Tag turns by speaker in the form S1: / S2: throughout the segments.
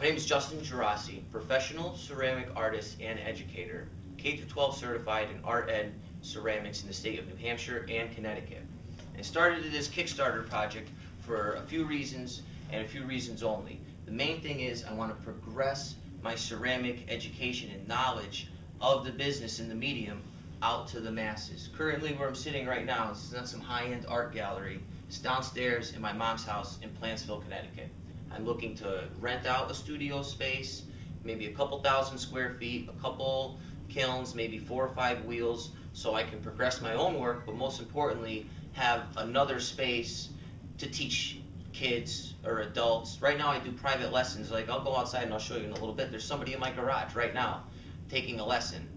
S1: My name is Justin Kickstarter, professional ceramic artist and educator, K-12 certified in art ed ceramics in the state of New Hampshire and Connecticut. I started this Kickstarter project for a few reasons and a few reasons only. The main thing is I want to progress my ceramic education and knowledge of the business and the medium out to the masses. Currently where I'm sitting right now, this is not some high-end art gallery. It's downstairs in my mom's house in Plantsville, Connecticut. I'm looking to rent out a studio space, maybe a couple thousand square feet, a couple kilns, maybe 4 or 5 wheels, so I can progress my own work, but most importantly, have another space to teach kids or adults. Right now I do private lessons. Like, I'll go outside and I'll show you in a little bit. There's somebody in my garage right now taking a lesson.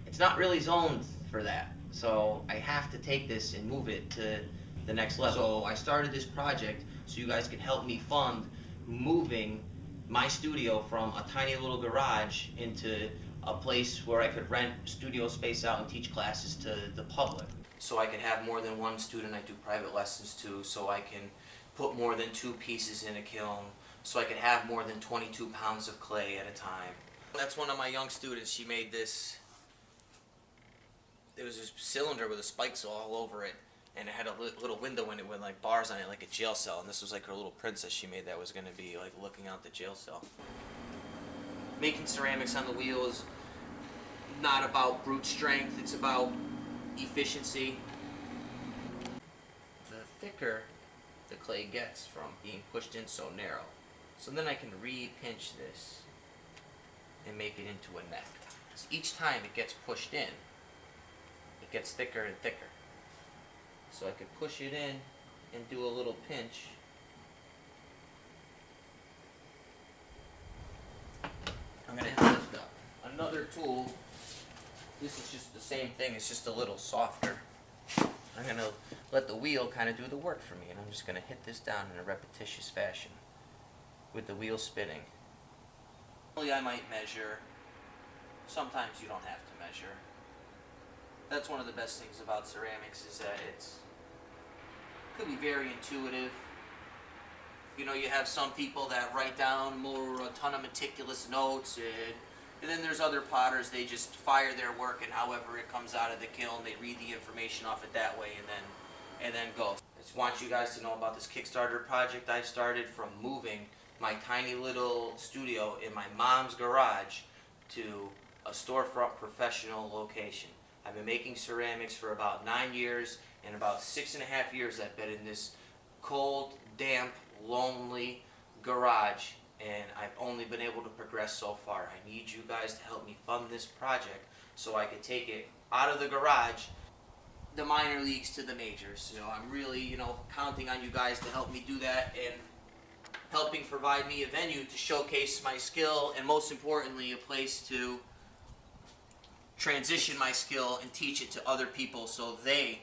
S1: It's not really zoned for that, so I have to take this and move it to the next level. So I started this project so you guys can help me fund moving my studio from a tiny little garage into a place where I could rent studio space out and teach classes to the public. So I could have more than one student I do private lessons to, so I can put more than 2 pieces in a kiln, so I could have more than 22 pounds of clay at a time. That's one of my young students. She made this. It was this cylinder with a spikes all over it, and it had a little window in it with like bars on it, like a jail cell. And this was like her little princess she made that was going to be like looking out the jail cell. Making ceramics on the wheel is not about brute strength, it's about efficiency. The thicker the clay gets from being pushed in so narrow. So then I can re-pinch this and make it into a neck. So each time it gets pushed in, it gets thicker and thicker. So I could push it in and do a little pinch. I'm going to lift up. Another tool, this is just the same thing, it's just a little softer. I'm going to let the wheel kind of do the work for me, and I'm just going to hit this down in a repetitious fashion with the wheel spinning. Normally I might measure, sometimes you don't have to measure. That's one of the best things about ceramics, is that it could be very intuitive. You know, you have some people that write down a ton of meticulous notes, and then there's other potters, they just fire their work, and however it comes out of the kiln, they read the information off it that way and then go. I just want you guys to know about this Kickstarter project I started from moving my tiny little studio in my mom's garage to a storefront professional location. I've been making ceramics for about 9 years, and about 6.5 years I've been in this cold, damp, lonely garage, and I've only been able to progress so far. I need you guys to help me fund this project so I can take it out of the garage, the minor leagues to the majors. You know, I'm really, counting on you guys to help me do that, and helping provide me a venue to showcase my skill, and most importantly, a place to transition my skill and teach it to other people so they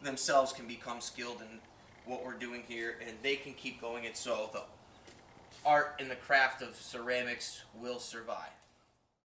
S1: themselves can become skilled in what we're doing here, and they can keep going it so the art and the craft of ceramics will survive.